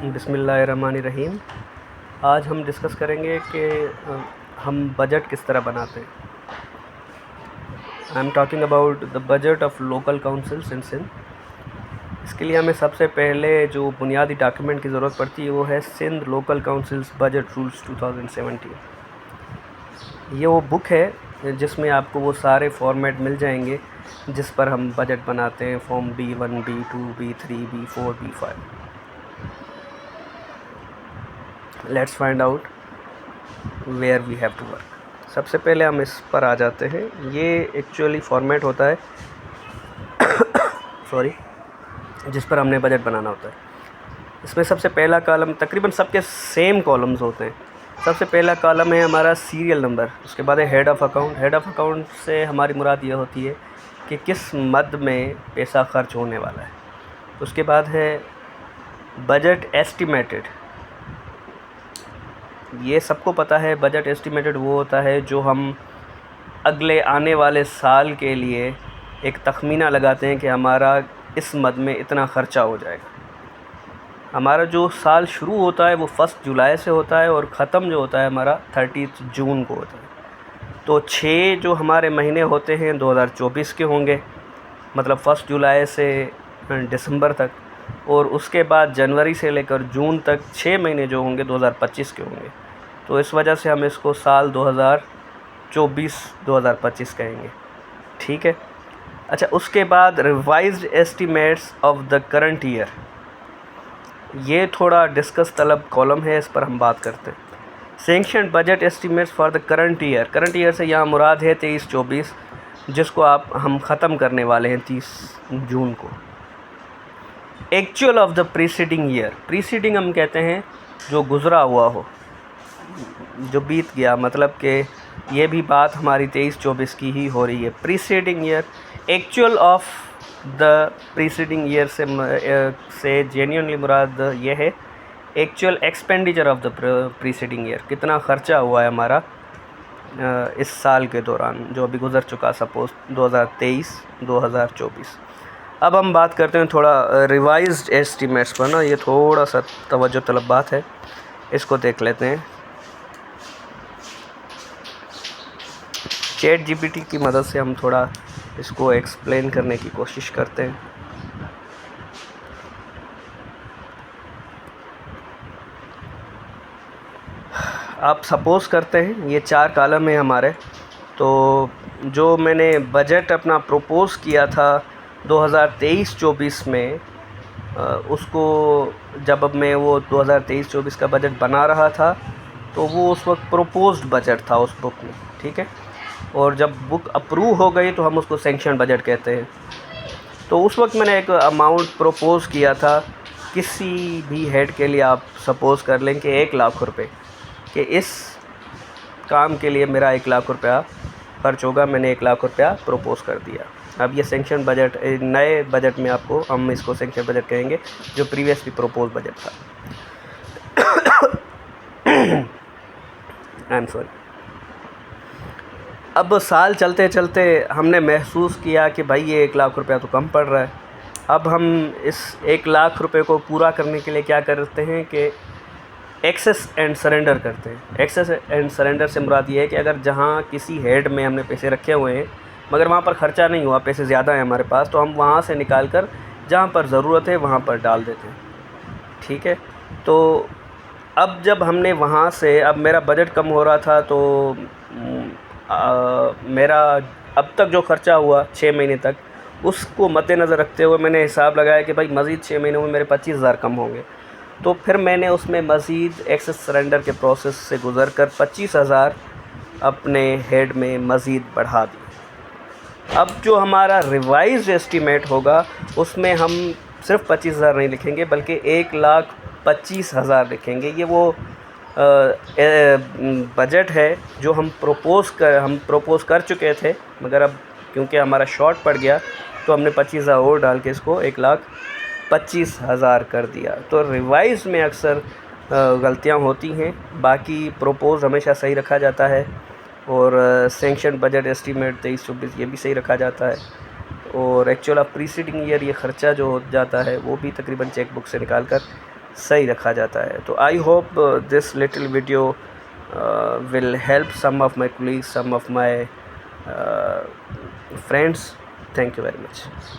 बिस्मिल्लाहिर्रहमानिर्रहीम। आज हम डिस्कस करेंगे कि हम बजट किस तरह बनाते हैं। I am talking about the budget of local councils in Sindh. इसके लिए हमें सबसे पहले जो बुनियादी डॉक्यूमेंट की ज़रूरत पड़ती है वो है Sindh local councils budget rules 2017। ये वो बुक है जिसमें आपको वो सारे फॉर्मेट मिल जाएंगे जिस पर हम बजट बनाते हैं, form B1, B2, B3, B4, B5। Let's find out where we have to work. सबसे पहले हम इस पर आ जाते हैं। ये एक्चुअली फॉर्मेट होता है सॉरी जिस पर हमने बजट बनाना होता है। इसमें सबसे पहला कॉलम, तकरीबन सबके सेम कॉलम्स होते हैं। सबसे पहला कॉलम है हमारा सीरियल नंबर, उसके बाद है head of account. Head of account से हमारी मुराद ये होती है कि किस मद में पैसा खर्च होने वाला है। उसके बाद है बजट एस्टिमेटेड। ये सबको पता है, बजट एस्टिमेटेड वो होता है जो हम अगले आने वाले साल के लिए एक तखमीना लगाते हैं कि हमारा इस मद में इतना ख़र्चा हो जाएगा। हमारा जो साल शुरू होता है वो 1 जुलाई से होता है और ख़त्म जो होता है हमारा 30 जून को होता है। तो 6 जो हमारे महीने होते हैं 2024 के होंगे, मतलब 1 जुलाई से दिसंबर तक, और उसके बाद जनवरी से लेकर जून तक 6 महीने जो होंगे 2025 के होंगे। तो इस वजह से हम इसको साल 2024-2025 कहेंगे, ठीक है। अच्छा, उसके बाद revised estimates of the current year. ये थोड़ा डिस्कस तलब कॉलम है, इस पर हम बात करते हैं। Sanction budget estimates for the current year. Current year से यहाँ मुराद है 23-24, जिसको हम ख़त्म करने वाले हैं 30 जून को। Actual of the preceding year. Preceding हम कहते हैं जो गुज़रा हुआ हो, जो बीत गया, मतलब कि ये भी बात हमारी 23-24 की ही हो रही है। Preceding year, actual of the preceding year से जेन्युइनली मुराद ये है actual expenditure of the preceding year. कितना ख़र्चा हुआ है हमारा इस साल के दौरान जो अभी गुज़र चुका, सपोज़ 2023-2024। अब हम बात करते हैं थोड़ा रिवाइज्ड एस्टीमेट्स पर ना। ये थोड़ा सा तवज्जो तलब बात है, इसको देख लेते हैं। चैट जीपीटी की मदद से हम थोड़ा इसको एक्सप्लेन करने की कोशिश करते हैं। आप सपोज़ करते हैं ये 4 कॉलम है हमारे। तो जो मैंने बजट अपना प्रपोज़ किया था 2023-24 में, उसको जब अब मैं वो 2023-24 का बजट बना रहा था तो वो उस वक्त प्रपोज्ड बजट था उस बुक में, ठीक है। और जब बुक अप्रूव हो गई तो हम उसको सैंक्शन बजट कहते हैं। तो उस वक्त मैंने एक अमाउंट प्रपोज़ किया था किसी भी हेड के लिए। आप सपोज़ कर लें कि 1 लाख रुपए, कि इस काम के लिए मेरा 1 लाख रुपया खर्च होगा। मैंने 1 लाख रुपया प्रपोज़ कर दिया। अब ये सैंक्शन बजट, नए बजट में आपको हम इसको सैंक्शन बजट कहेंगे, जो प्रीवियसली प्रपोज बजट था। I am sorry. अब साल चलते चलते हमने महसूस किया कि भाई ये 1 लाख रुपया तो कम पड़ रहा है। अब हम इस 1 लाख रुपए को पूरा करने के लिए क्या करते हैं कि एक्सेस एंड सरेंडर करते हैं। एक्सेस एंड सरेंडर से मुराद ये है कि अगर जहाँ किसी हेड में हमने पैसे रखे हुए हैं मगर वहाँ पर ख़र्चा नहीं हुआ, पैसे ज़्यादा हैं हमारे पास, तो हम वहाँ से निकाल कर जहाँ पर ज़रूरत है वहाँ पर डाल देते हैं, ठीक है। तो अब जब हमने वहाँ से, अब मेरा बजट कम हो रहा था तो मेरा अब तक जो ख़र्चा हुआ 6 महीने तक, उसको मद्देनज़र रखते हुए मैंने हिसाब लगाया कि भाई मज़ीद 6 महीनों में मेरे 25,000 कम होंगे। तो फिर मैंने उसमें मज़ीद एक्सेस सरेंडर के प्रोसेस से गुज़र कर 25,000 अपने हेड में मज़ीद बढ़ा दी। अब जो हमारा रिवाइज्ड एस्टीमेट होगा उसमें हम सिर्फ 25,000 नहीं लिखेंगे बल्कि 1,25,000 लिखेंगे। ये वो बजट है जो हम प्रपोज़ कर चुके थे, मगर अब क्योंकि हमारा शॉर्ट पड़ गया तो हमने 25,000 और डाल के इसको 1,25,000 कर दिया। तो रिवाइज में अक्सर गलतियां होती हैं, बाकी प्रपोज़ हमेशा सही रखा जाता है और सैंक्शन बजट एस्टीमेट 23-24 ये भी सही रखा जाता है। और एक्चुअल ऑफ प्रीसीडिंग ईयर ये ख़र्चा जो हो जाता है वो भी तकरीबन चेक बुक से निकाल कर सही रखा जाता है। तो I hope this little video will help some of my colleagues, some of my friends. Thank you very much.